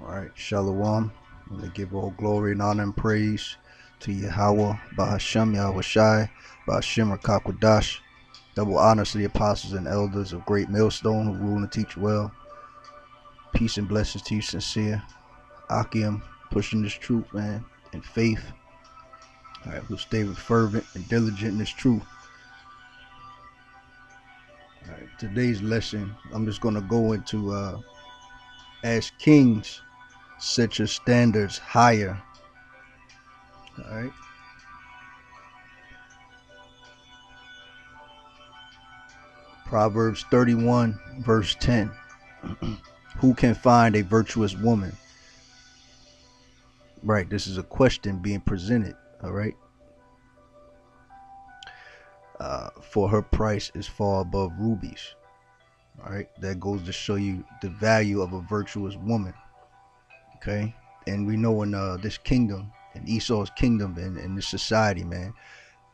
All right, Shalom. I'm going to give all glory and honor and praise to Yahweh, Bahashem, Yahweh Shai, Bahashem Rakakwadash. Double honors to the apostles and elders of Great Millstone who rule and teach well. Peace and blessings to you, sincere. Akim, pushing this truth, man, in faith. All right, we'll stay fervent and diligent in this truth. All right, today's lesson, I'm just going to go into as kings, set your standards higher. All right. Proverbs 31 verse 10. Who can find a virtuous woman? Right, this is a question being presented. All right. For her price is far above rubies. All right, that goes to show you the value of a virtuous woman. Okay, and we know in this kingdom, in Esau's kingdom, in this society, man,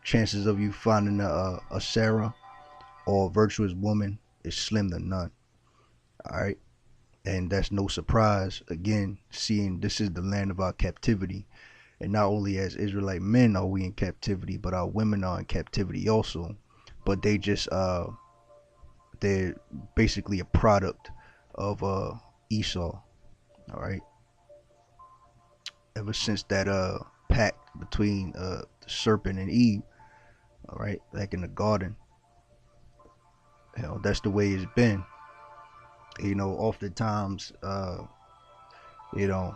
chances of you finding a Sarah or a virtuous woman is slim to none. All right, and that's no surprise. Again, seeing this is the land of our captivity, and not only as Israelite men are we in captivity, but our women are in captivity also. But they just they're basically a product of Esau. All right. Ever since that pact between the serpent and Eve, all right, back in the garden, you know, that's the way it's been. You know, oftentimes, you know,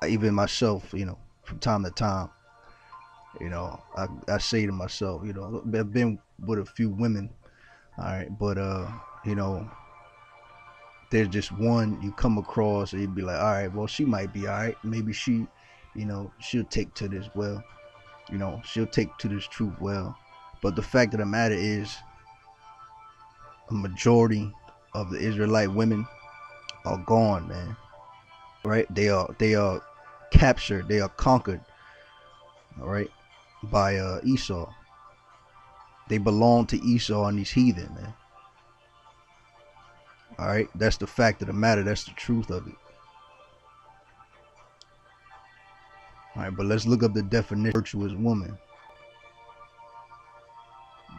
even myself, you know, from time to time, you know, I say to myself, you know, I've been with a few women, all right, but you know, there's just one you come across and you'd be like, all right, well, she might be all right, maybe she, you know, she'll take to this well, you know, she'll take to this truth well. But the fact of the matter is, a majority of the Israelite women are gone, man. Right? They are captured, they are conquered, all right, by Esau. They belong to Esau and these heathen, man. All right, that's the fact of the matter. That's the truth of it. All right, but let's look up the definition of virtuous woman.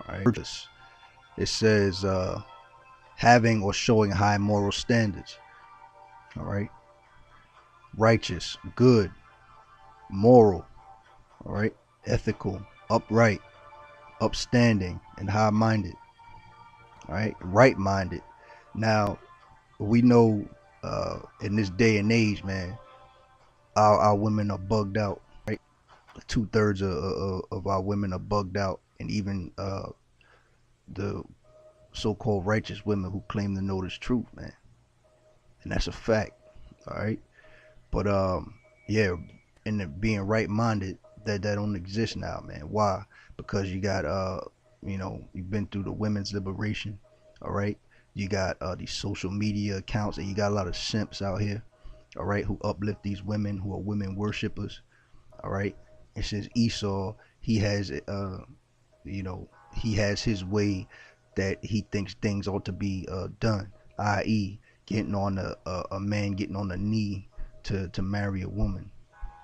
All right, it says having or showing high moral standards. All right, righteous, good, moral, all right, ethical, upright, upstanding, and high-minded. All right, right-minded. Now, we know in this day and age, man, our women are bugged out. Right, 2/3 of our women are bugged out, and even the so-called righteous women who claim to know this truth, man, and that's a fact. All right, but yeah, and the being right-minded, that don't exist now, man. Why? Because you got you know, you've been through the women's liberation. All right, you got these social media accounts, and you got a lot of simps out here, all right, who uplift these women, who are women worshippers. All right, it says Esau, he has you know, he has his way that he thinks things ought to be done, i.e. getting on a man getting on a knee to marry a woman,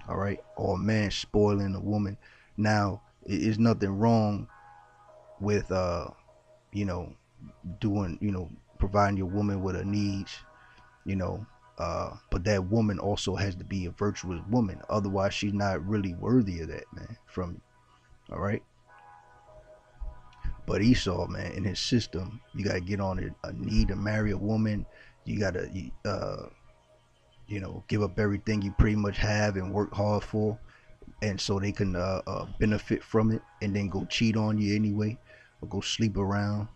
all right, or a man spoiling a woman. Now, is nothing wrong with you know, doing, you know, providing your woman with her needs, you know, but that woman also has to be a virtuous woman, otherwise she's not really worthy of that, man, from you. All right, but Esau, man, in his system, you got to get on a need to marry a woman. You got to you know, give up everything you pretty much have and work hard for, and so they can benefit from it, and then go cheat on you anyway, or go sleep around.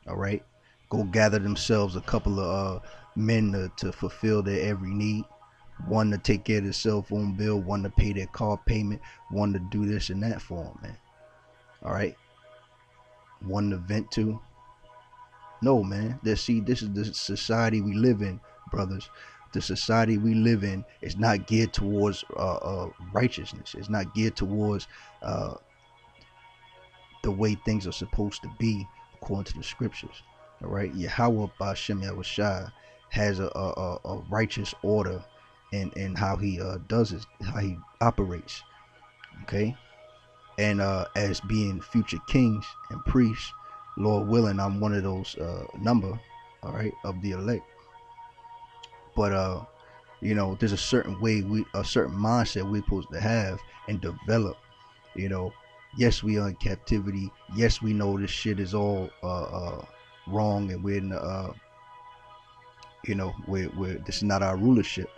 All right, go gather themselves a couple of men to fulfill their every need. One to take care of their cell phone bill, one to pay their car payment, one to do this and that for them, man. All right, one to vent to. No, man. See, this is the society we live in, brothers. The society we live in is not geared towards righteousness. It's not geared towards the way things are supposed to be according to the scriptures. All right, Yahweh Bashem Yahushua has a righteous order and how he does it, how he operates. Okay, and as being future kings and priests, Lord willing, I'm one of those number, all right, of the elect. But there's a certain way a certain mindset we're supposed to have and develop. You know, yes, we are in captivity. Yes, we know this shit is all wrong, and we're in the, we're this is not our rulership.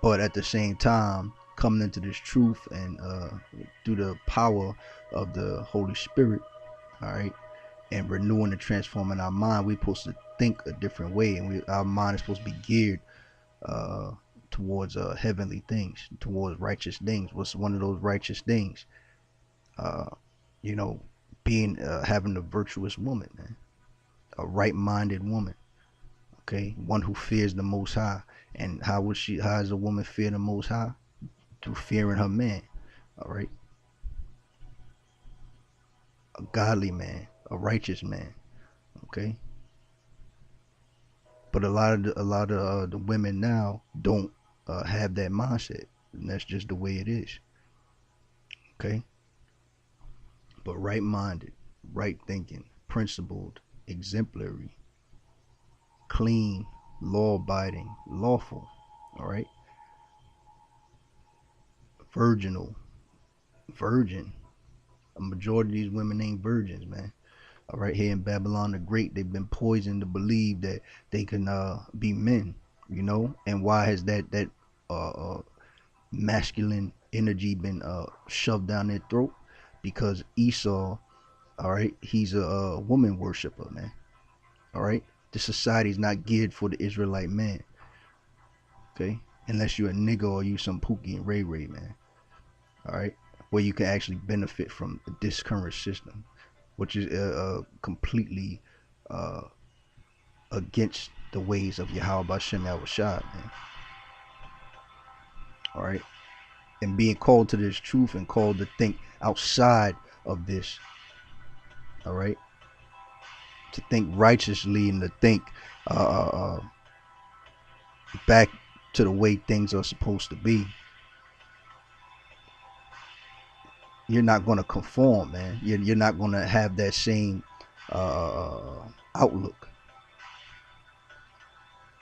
But at the same time, coming into this truth and through the power of the Holy Spirit, all right, and renewing and transforming our mind, we're supposed to think a different way, and our mind is supposed to be geared uh, towards heavenly things, towards righteous things. What's one of those righteous things? Uh, you know, being having a virtuous woman, man, a right-minded woman. Okay, one who fears the Most High. And how would she? How does a woman fear the Most High? Through fearing her man. All right, a godly man, a righteous man. Okay, but a lot of the women now don't have that mindset, and that's just the way it is. Okay, but right-minded, right thinking, principled, exemplary, clean, law-abiding, lawful. All right, virginal, virgin. A majority of these women ain't virgins, man. All right, here in Babylon the Great, they've been poisoned to believe that they can be men, And why has that masculine energy been shoved down their throat? Because Esau, all right, he's a woman worshiper, man. All right, the society's not geared for the Israelite man, okay? Unless you're a nigga or you some Pookie and Ray Ray, man. All right, where you can actually benefit from this current system, which is completely uh, against the ways of Yahweh Bashem Yahushua, man. All right, and being called to this truth and called to think outside of this. All right, to think righteously and to think uh, uh, back to the way things are supposed to be. You're not going to conform, man. You're not going to have that same outlook.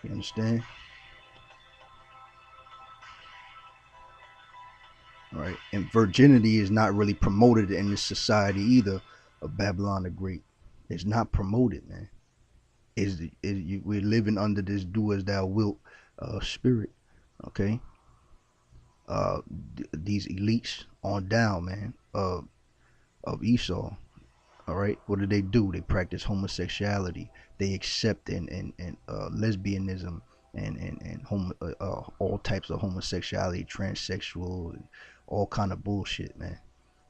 You understand? All right. And virginity is not really promoted in this society either of Babylon the Great. It's not promoted, man. We're living under this do as thou wilt spirit. Okay. These elites on down, man, of Esau. All right, what do? They practice homosexuality. They accept and lesbianism and all types of homosexuality, transsexual, and all kind of bullshit, man.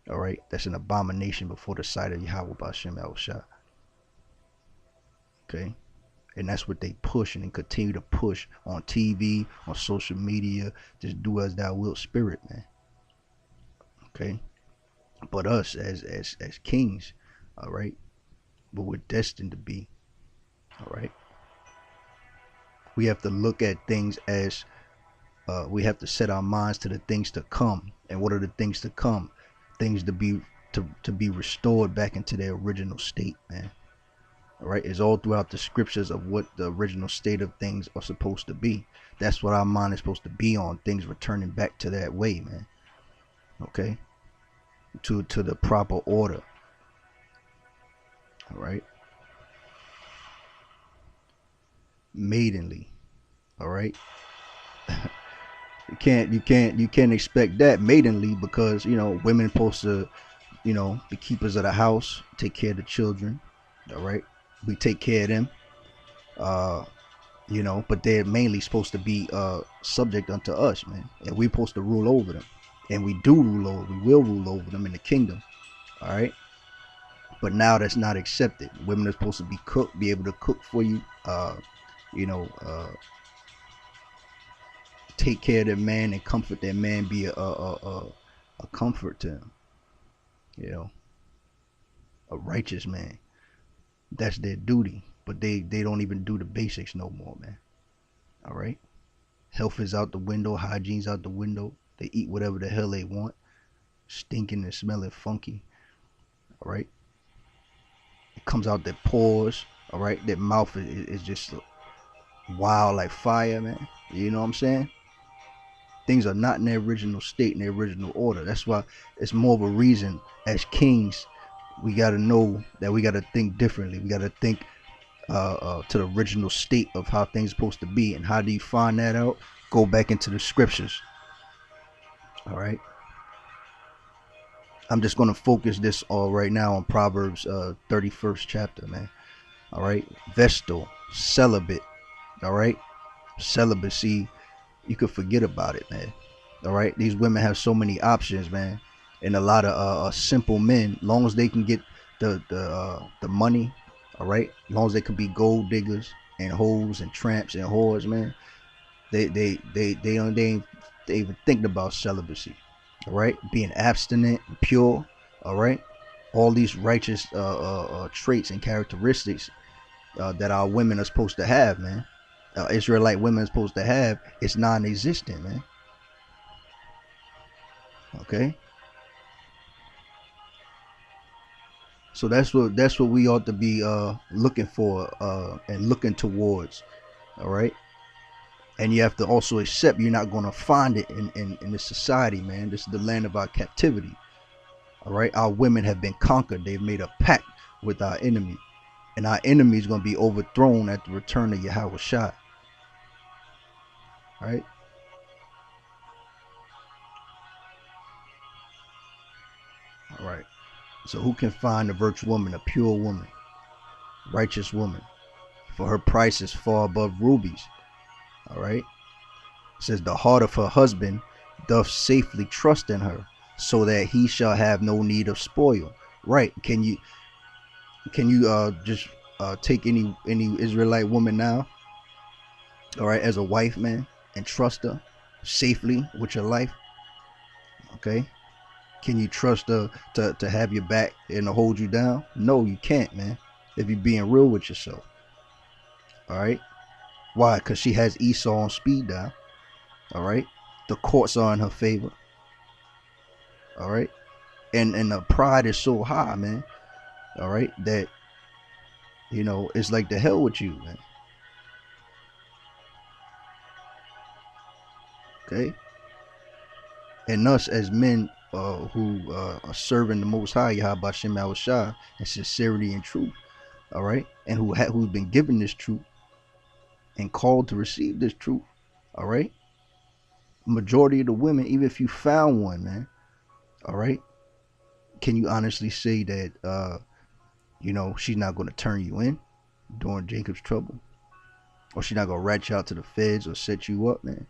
All right, that's an abomination before the sight of Yahweh Bashem Yahushua. Okay, and that's what they push and continue to push on TV, on social media. Just do as thou wilt, spirit, man. Okay, but us as kings, all right, but we're destined to be, all right. We have to look at things as we have to set our minds to the things to come. And what are the things to come? Things to be restored back into their original state, man. All right, it's all throughout the scriptures of what the original state of things are supposed to be. That's what our mind is supposed to be on. Things returning back to that way, man. Okay, to the proper order. All right, maidenly. All right. You can't expect that maidenly, because women supposed to be keepers of the house, take care of the children. All right, we take care of them. uh but they're mainly supposed to be subject unto us, man, and we're supposed to rule over them, and we will rule over them in the kingdom. All right, but now that's not accepted. Women are supposed to be able to cook for you, you know take care of their man and comfort their man, be a comfort to him, you know a righteous man. That's their duty, but they don't even do the basics no more, man. All right, Health is out the window. Hygiene's out the window. They eat whatever the hell they want, stinking and smelling funky. All right. It comes out their pores. All right. Their mouth is just wild like fire, man. You know what I'm saying? Things are not in their original state, in their original order. That's why it's more of a reason as kings we got to know that we got to think differently. We got to think to the original state of how things are supposed to be. And how do you find that out? Go back into the scriptures. All right. I'm just going to focus this all right now on Proverbs 31st chapter, man. All right. Vestal, celibate. All right. Celibacy, you could forget about it, man. All right. These women have so many options, man. And a lot of simple men, long as they can get the money, all right, as long as they can be gold diggers and hoes and tramps and whores, man, they ain't even thinking about celibacy, all right, being abstinent, pure, all right, all these righteous traits and characteristics that our women are supposed to have, man. Israelite women are supposed to have. It's non-existent, man. Okay. So that's what we ought to be looking for and looking towards. All right. And you have to also accept you're not going to find it in this society, man. This is the land of our captivity. All right. Our women have been conquered. They've made a pact with our enemy. And our enemy is going to be overthrown at the return of Yahweh Shai. All right. All right. So who can find a virtuous woman, a pure woman, righteous woman? For her price is far above rubies. All right. It says the heart of her husband doth safely trust in her, so that he shall have no need of spoil. Right. Can you just take any Israelite woman now, all right, as a wife, man, and trust her safely with your life? Okay. Can you trust her to have your back and to hold you down? No, you can't, man. If you're being real with yourself. All right. Why? Because she has Esau on speed dial. All right. The courts are in her favor. All right. And the pride is so high, man. All right. That, it's like the hell with you, man. Okay. And us as men who are serving the Most High, Yahweh Shem Yahushua, in sincerity and truth, all right, and who've been given this truth and called to receive this truth, all right. Majority of the women, even if you found one, man, all right, can you honestly say that she's not going to turn you in during Jacob's trouble, or she's not going to rat you out to the feds or set you up, man?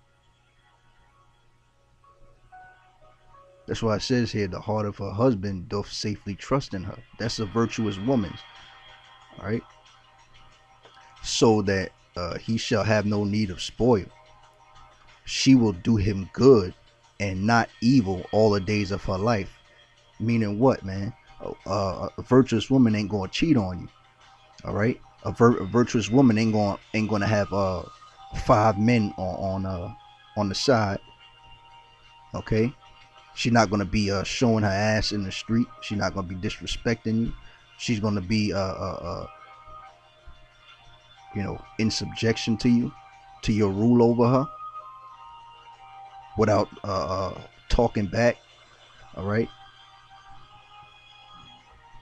That's why it says here, the heart of her husband doth safely trust in her. That's a virtuous woman. All right. So that he shall have no need of spoil. She will do him good and not evil all the days of her life. Meaning what, man? A virtuous woman ain't going to cheat on you. All right. A virtuous woman ain't going to have 5 men on the side. Okay. She's not going to be showing her ass in the street. She's not going to be disrespecting you. She's going to be, in subjection to you, to your rule over her, without talking back. All right.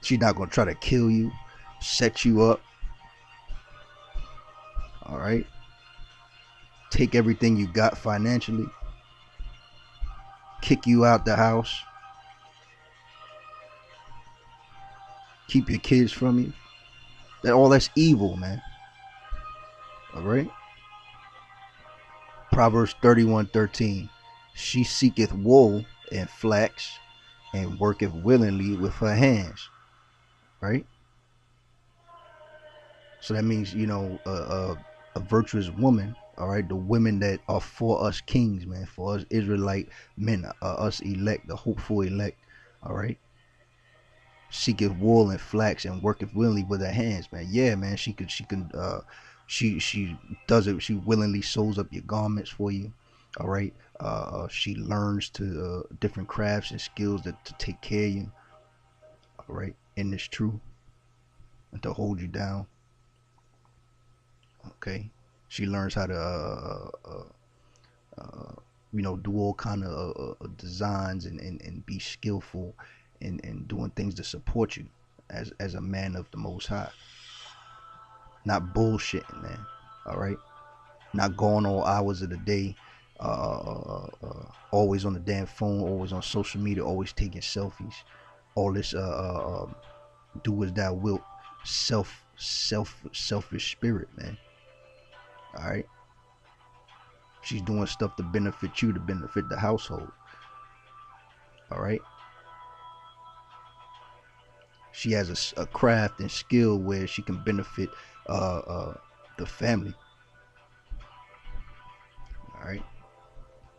She's not going to try to kill you, set you up. All right. Take everything you got financially. Kick you out the house. Keep your kids from you. That's evil, man. All right. Proverbs 31:13. She seeketh wool and flax, and worketh willingly with her hands. Right. So that means a virtuous woman. All right, the women that are for us kings, man, for us Israelite men, us elect, the hopeful elect. All right, seeketh wool and flax and worketh willingly with her hands, man. Yeah, man, she can She does it. She willingly sews up your garments for you. All right. She learns to different crafts and skills that to take care of you. All right, and it's true, and to hold you down. Okay. She learns how to do all kind of designs and be skillful in doing things to support you as a man of the Most High. Not bullshitting, man. All right. Not going all hours of the day. Always on the damn phone. Always on social media. Always taking selfies. All this do as thou wilt. Selfish spirit, man. All right. She's doing stuff to benefit you, to benefit the household. All right. She has a craft and skill where she can benefit the family. All right.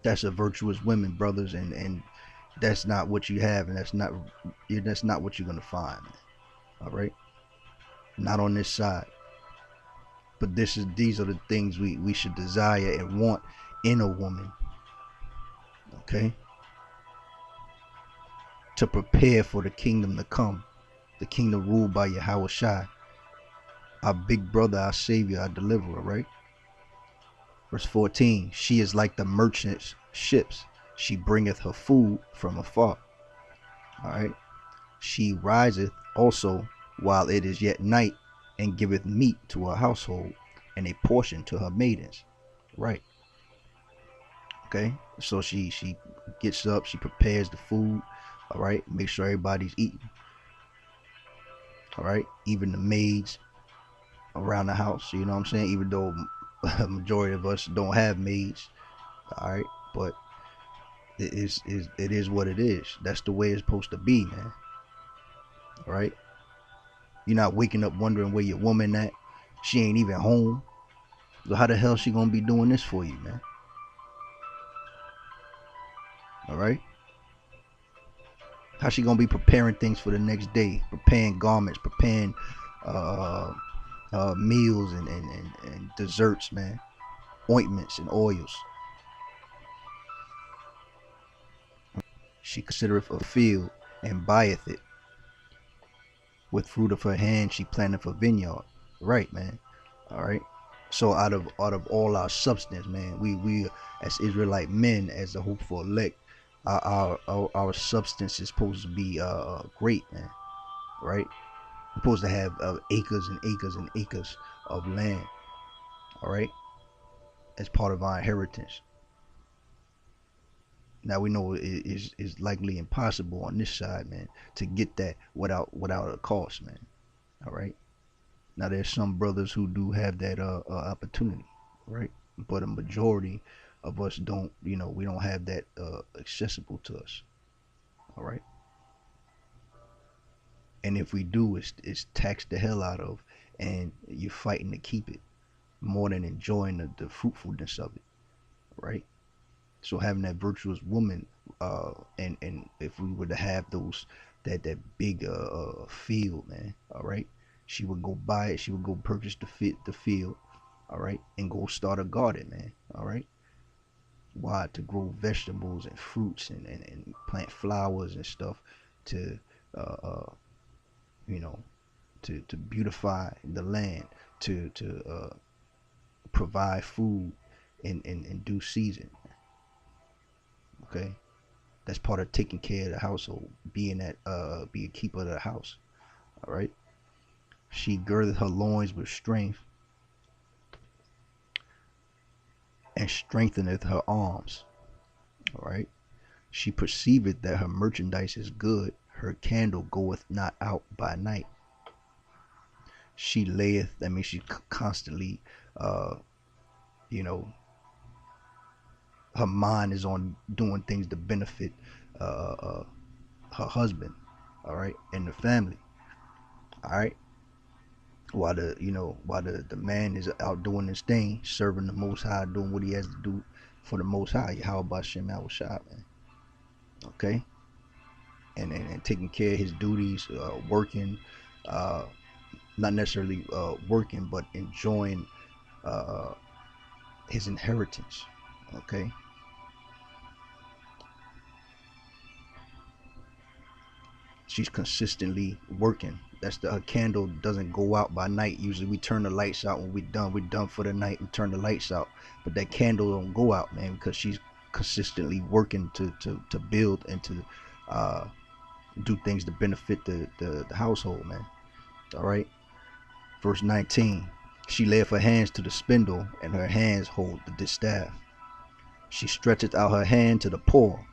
That's a virtuous woman, brothers, and that's not what you have, and that's not what you're gonna find. All right. Not on this side. But these are the things we should desire and want in a woman. Okay. To prepare for the kingdom to come. The kingdom ruled by Yahweh Shai, our big brother, our savior, our deliverer, right? Verse 14, she is like the merchant's ships. She bringeth her food from afar. All right. She riseth also while it is yet night, and giveth meat to her household, and a portion to her maidens. Right. Okay. So she gets up, she prepares the food. All right. Make sure everybody's eating. All right. Even the maids around the house. You know what I'm saying? Even though a majority of us don't have maids. All right. But it is what it is. That's the way it's supposed to be, man. All right. You're not waking up wondering where your woman at. She ain't even home. So how the hell she gonna be doing this for you, man? All right. How she gonna be preparing things for the next day? Preparing garments, preparing meals and desserts, man. Ointments and oils. She considereth a field and buyeth it. With fruit of her hand she planteth a vineyard. Right, man. All right. So out of all our substance, man, we as Israelite men, as the hopeful elect, our substance is supposed to be great, man. Right. We're supposed to have acres and acres and acres of land. All right. As part of our inheritance. Now we know it is likely impossible on this side, man, to get that without a cost, man. All right. Now there's some brothers who do have that opportunity, right? But a majority of us don't. We don't have that accessible to us. All right. And if we do, it's taxed the hell out of, and you're fighting to keep it more than enjoying the fruitfulness of it, right? So having that virtuous woman, and if we were to have that big field, man, all right, she would go buy it. She would go purchase the field, all right, and go start a garden, man, all right. Why? To grow vegetables and fruits and plant flowers and stuff to, you know, to beautify the land, to provide food in due season. Okay, that's part of taking care of the household, being be a keeper of the house. All right. She girdeth her loins with strength, and strengtheneth her arms. All right. She perceiveth that her merchandise is good. Her candle goeth not out by night. She layeth. I mean, she constantly, you know, her mind is on doing things to benefit her husband, all right, and the family, all right. While the man is out doing his thing, serving the Most High, doing what he has to do for the Most High. How about Shem Shah, man? Okay, and taking care of his duties, working, not necessarily working, but enjoying uh, his inheritance. Okay, she's consistently working. That's her candle doesn't go out by night. Usually we turn the lights out when we're done. We're done for the night. We turn the lights out, but that candle don't go out, man, because she's consistently working to build and to uh, do things to benefit the household, man. All right. Verse 19. She layeth her hands to the spindle, and her hands hold the distaff. She stretcheth out her hand to the poor.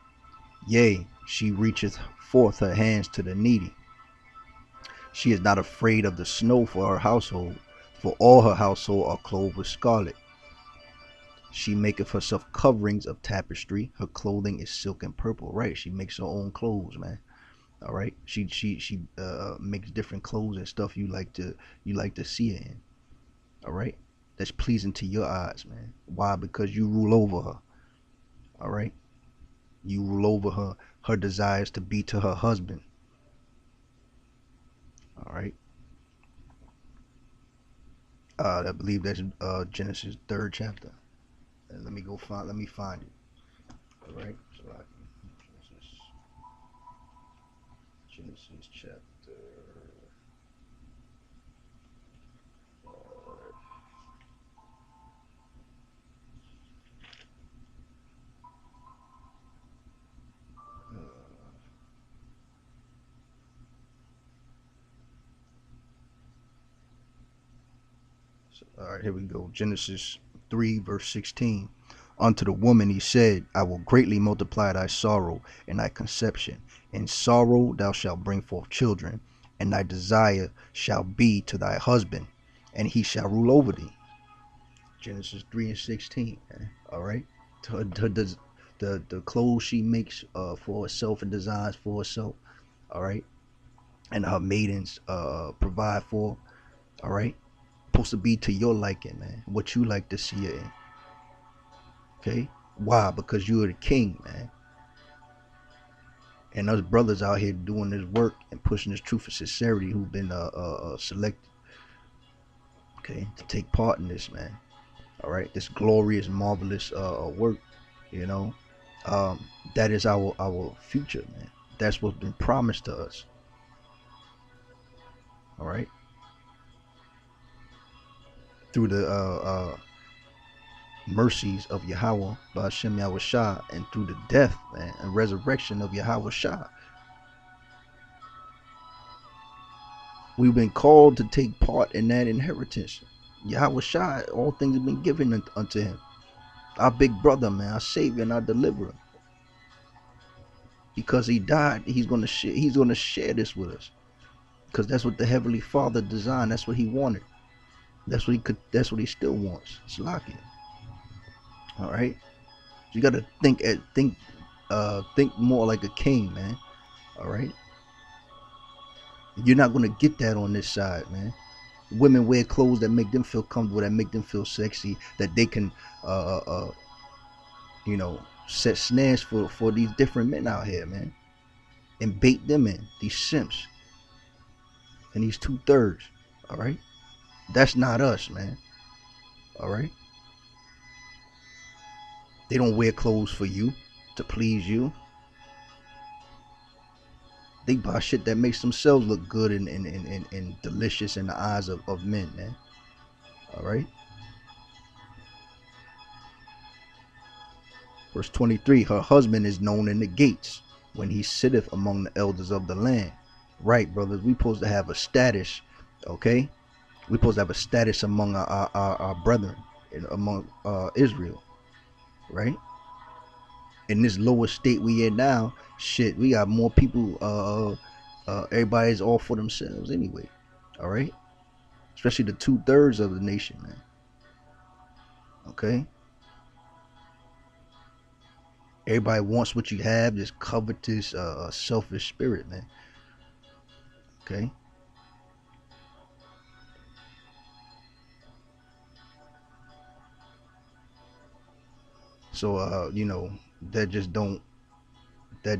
Yea, she reacheth forth her hands to the needy. She is not afraid of the snow for her household, for all her household are clothed with scarlet. She maketh herself coverings of tapestry. Her clothing is silk and purple. Right? She makes her own clothes, man. All right. She makes different clothes and stuff you like to see her in. All right. That's pleasing to your eyes, man. Why? Because you rule over her. All right. You rule over her desires to be to her husband. All right. I believe that's Genesis 3rd chapter. Let me find it. All right. So Genesis chapter. All right, here we go. Genesis 3, verse 16. Unto the woman he said, I will greatly multiply thy sorrow and thy conception. In sorrow thou shalt bring forth children, and thy desire shall be to thy husband, and he shall rule over thee. Genesis 3 and 16. All right. The clothes she makes for herself and designs for herself. All right. And her maidens provide for. All right. Supposed to be to your liking, man. What you like to see it in. Okay? Why? Because you're the king, man. And us brothers out here doing this work and pushing this truth and sincerity who've been selected, okay, to take part in this, man. All right, this glorious, marvelous work, you know, that is our future, man. That's what's been promised to us. All right, through the mercies of Yahweh by Hashem Yahweh Shah, and through the death, man, and resurrection of Yahweh Shah, we've been called to take part in that inheritance. Yahweh Shah, all things have been given unto him. Our big brother, man, our savior and our deliverer. Because he died, he's gonna share this with us. Because that's what the Heavenly Father designed. That's what he wanted. That's what he still wants. It's locking. All right. You gotta think more like a king, man. All right. You're not gonna get that on this side, man. Women wear clothes that make them feel comfortable, that make them feel sexy, that they can, you know, set snares for these different men out here, man, and bait them in, these simps and these 2/3. All right. That's not us, man. All right. They don't wear clothes for you to please you. They buy shit that makes themselves look good and delicious in the eyes of men, man. All right. Verse 23, her husband is known in the gates when he sitteth among the elders of the land. Right, brothers, we supposed to have a status, okay? We supposed to have a status among our brethren, among Israel, right? In this lower state we in now, shit, we got more people, everybody's all for themselves anyway, all right? Especially the 2/3 of the nation, man, okay? Everybody wants what you have, this covetous, selfish spirit, man, okay? So, you know, that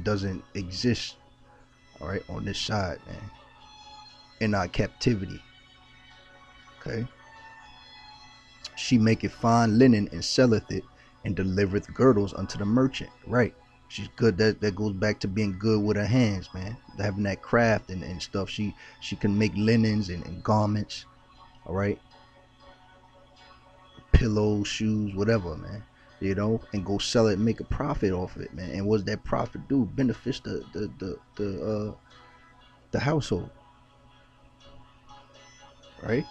doesn't exist, all right, on this side, man, in our captivity, okay? She maketh fine linen and selleth it, and delivereth girdles unto the merchant. Right. She's good. That goes back to being good with her hands, man. Having that craft and stuff. She can make linens and garments. All right. Pillows, shoes, whatever, man. You know, and go sell it and make a profit off it, man. And what's that profit do? Benefits the household, right?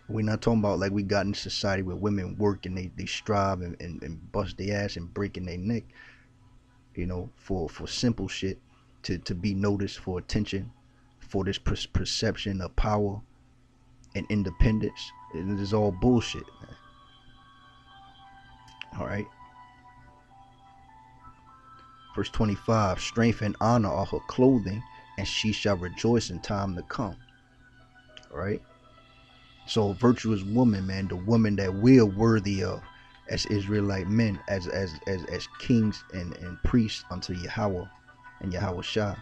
We're not talking about like we got in society where women work and they strive and bust their ass and breaking their neck, you know, for simple shit, to be noticed, for attention, for this perception of power and independence. It is all bullshit, man. All right. Verse 25, strength and honor are her clothing, and she shall rejoice in time to come. All right. So a virtuous woman, man, the woman that we are worthy of as Israelite men, as kings and priests unto Yahweh and Yahweh Shah.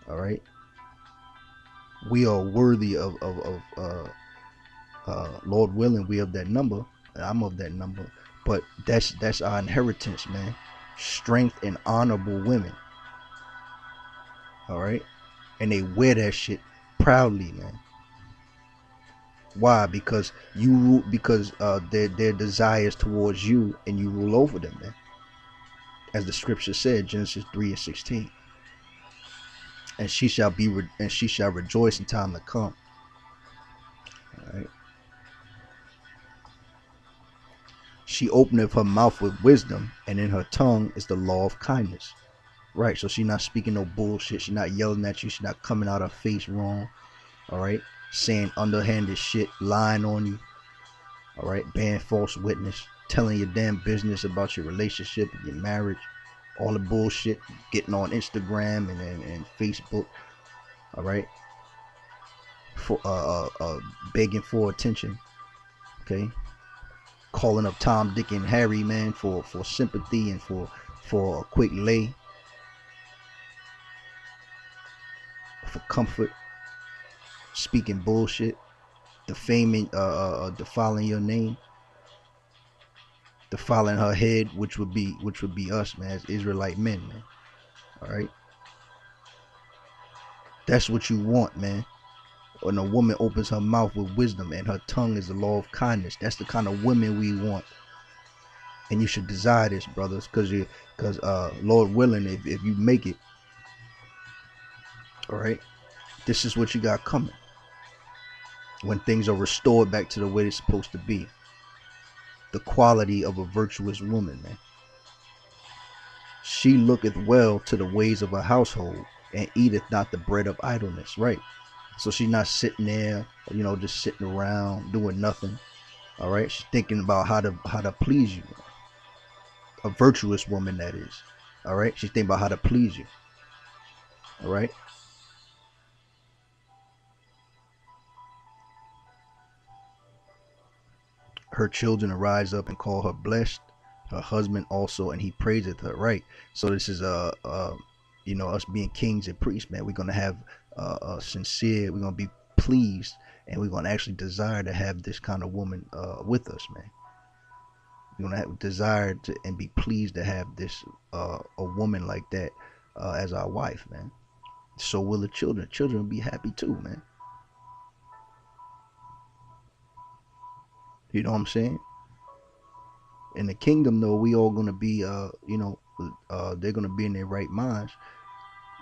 All right. We are worthy of Lord willing, we of that number. I'm of that number. But that's our inheritance, man. Strength and honorable women. All right. And they wear that shit proudly, man. Why? Because their desires towards you, and you rule over them, man. As the scripture said, Genesis 3:16. And she shall rejoice in time to come. All right. She openeth her mouth with wisdom, and in her tongue is the law of kindness. Right. So she's not speaking no bullshit. She's not yelling at you. She's not coming out her face wrong. All right. Saying underhanded shit, lying on you. All right. Bearing false witness, telling your damn business about your relationship and your marriage. All the bullshit, getting on Instagram and Facebook. All right. For begging for attention. Okay. Calling up Tom, Dick, and Harry, man, for sympathy and for a quick lay, for comfort. Speaking bullshit, defaming, defiling your name, defiling her head, which would be us, man, as Israelite men, man. All right. That's what you want, man. When a woman opens her mouth with wisdom and her tongue is the law of kindness, that's the kind of women we want. And you should desire this, brothers, because Lord willing, if you make it, all right, this is what you got coming. When things are restored back to the way they're supposed to be. The quality of a virtuous woman, man. She looketh well to the ways of her household, and eateth not the bread of idleness. Right. So she's not sitting there, you know, just sitting around doing nothing. All right. She's thinking about how to please you. A virtuous woman, that is. All right. She's thinking about how to please you. All right. Her children arise up and call her blessed. Her husband also, and he praiseth her. Right. So this is you know, us being kings and priests, man. We're gonna have sincere. We're gonna be pleased, and we're gonna actually desire to have this kind of woman with us, man. We're gonna have desire to and be pleased to have this a woman like that as our wife, man. So will the children. Children will be happy too, man. You know what I'm saying? In the kingdom, though, we all gonna be, you know, they're gonna be in their right minds.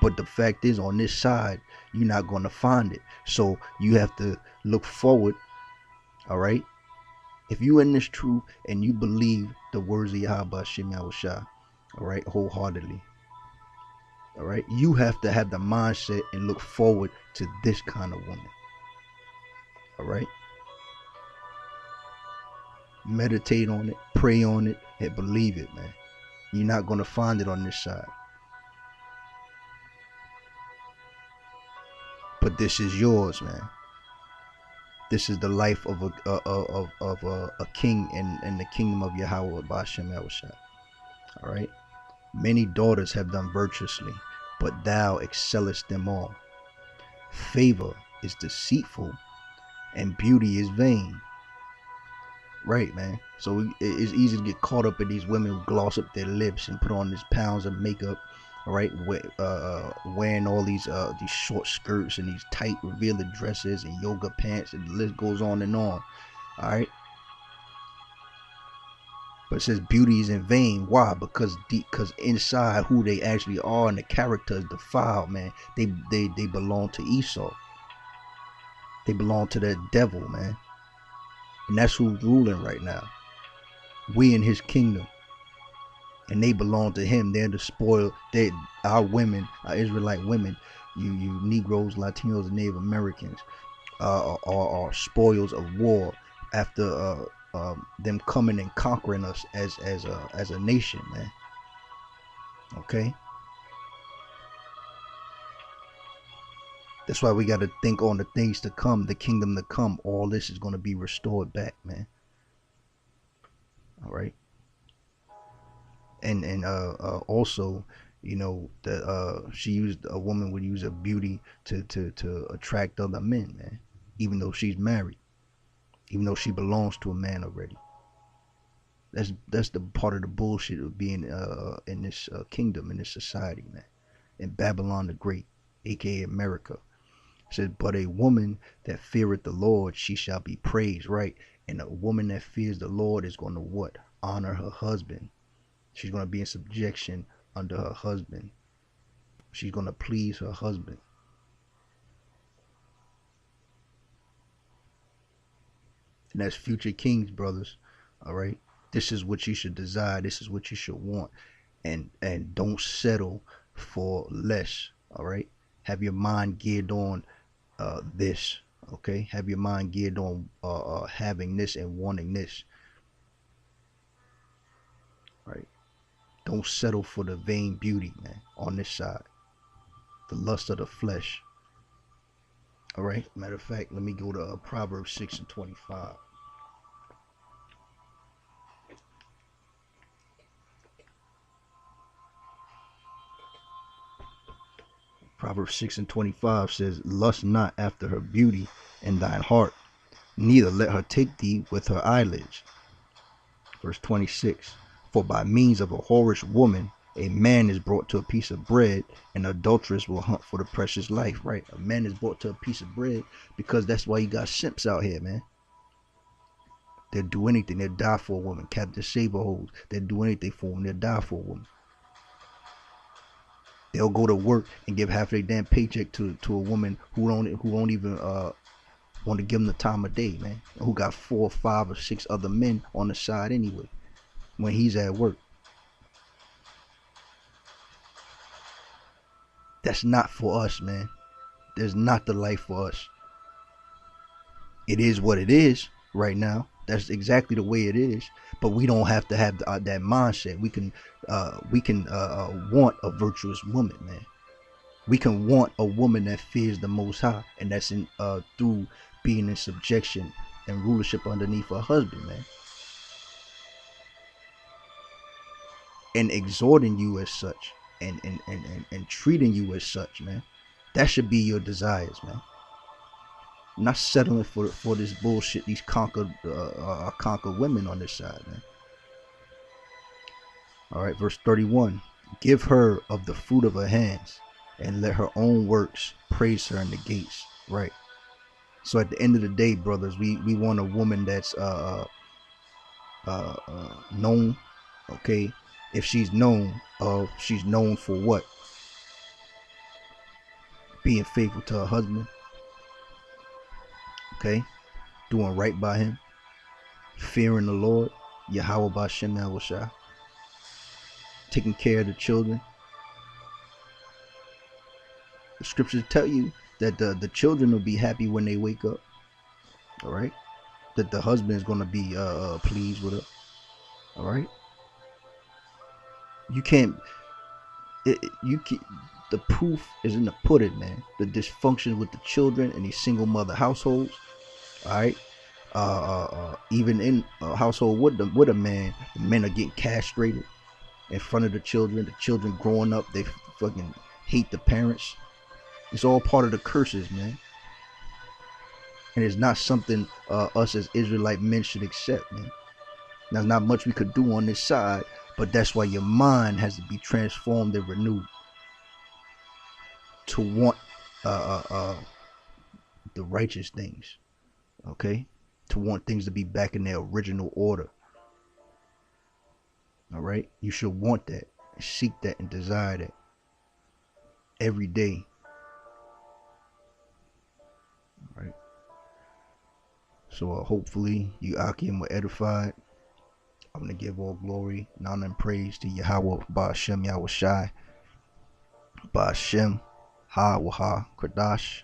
But the fact is, on this side, you're not gonna find it. So you have to look forward. All right. If you in this truth and you believe the words of Yahweh Hashem Yahushua, all right, wholeheartedly. All right. You have to have the mindset and look forward to this kind of woman. All right. Meditate on it, pray on it, and believe it, man. You're not going to find it on this side. But this is yours, man. This is the life of a king in the kingdom of Yahweh Ba'ashem Yahushua. All right. Many daughters have done virtuously, but thou excellest them all. Favor is deceitful and beauty is vain. Right, man. So it's easy to get caught up in these women who gloss up their lips and put on these pounds of makeup. All right, wearing all these short skirts and these tight revealing dresses and yoga pants, and the list goes on and on. All right, but it says beauty is in vain. Why? Because inside who they actually are and the character is defiled, man. They belong to Esau. They belong to that devil, man. And that's who's ruling right now. We in his kingdom. And they belong to him. They're the spoiled. Our women, our Israelite women, you Negroes, Latinos, and Native Americans are spoils of war after them coming and conquering us as a nation, man. Okay? That's why we got to think on the things to come, the kingdom to come. All this is going to be restored back, man. All right. And also, you know, that a woman would use her beauty to attract other men, man. Even though she's married, even though she belongs to a man already. That's the part of the bullshit of being in this kingdom, in this society, man. In Babylon the Great, aka America. It says, but a woman that feareth the Lord, she shall be praised, right? And a woman that fears the Lord is going to what? Honor her husband. She's going to be in subjection under her husband. She's going to please her husband. And that's future kings, brothers. All right. This is what you should desire. This is what you should want. And don't settle for less. All right. Have your mind geared on this. Okay. Have your mind geared on having this and wanting this. Right. Don't settle for the vain beauty, man, on this side. The lust of the flesh. All right. Matter of fact, let me go to Proverbs 6:25. Proverbs 6:25 says, lust not after her beauty in thine heart, neither let her take thee with her eyelids. Verse 26, for by means of a whorish woman, a man is brought to a piece of bread, and adulteress will hunt for the precious life, right? A man is brought to a piece of bread because that's why you got simps out here, man. They'll do anything. They'll die for a woman. Captain Saberholes. They'll do anything for them. They'll die for a woman. They'll go to work and give half their damn paycheck to a woman who don't even want to give them the time of day, man. Who got 4, 5, or 6 other men on the side anyway when he's at work. That's not for us, man. There's not the life for us. It is what it is right now. That's exactly the way it is. But we don't have to have that mindset. We can want a virtuous woman, man. We can want a woman that fears the Most High, and that's through being in subjection and rulership underneath her husband, man, and exhorting you as such, and treating you as such, man. That should be your desires, man. Not settling for this bullshit, these conquered women on this side, man. All right, verse 31. Give her of the fruit of her hands, and let her own works praise her in the gates. Right. So at the end of the day, brothers, we want a woman that's known. Okay, if she's known for what? Being faithful to her husband. Okay, doing right by him, fearing the Lord, Yahweh B'Shem Yahushua, taking care of the children. The scriptures tell you that the children will be happy when they wake up. All right, that the husband is going to be pleased with her. All right, you can't. The proof is in the pudding, man. The dysfunction with the children in these single mother households. All right, even in a household with a man, the men are getting castrated in front of the children. The children growing up, they fucking hate the parents. It's all part of the curses, man. And it's not something us as Israelite men should accept, man. There's not much we could do on this side, but that's why your mind has to be transformed and renewed to want the righteous things, okay? To want things to be back in their original order. All right? You should want that, seek that, and desire that every day. All right? So hopefully you Akim were edified. I'm going to give all glory, honor, and praise to Yahweh, Ba'ashem, Yahweh Shai, Ba'ashem, Ha-Wah, Kradash.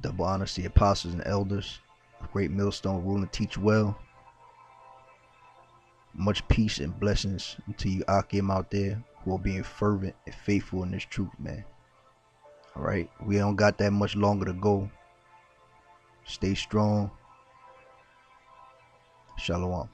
Double honor to the apostles and elders of Great Millstone, rule and teach well. Much peace and blessings to you Akim out there who are being fervent and faithful in this truth, man. All right, we don't got that much longer to go. Stay strong. Shalom.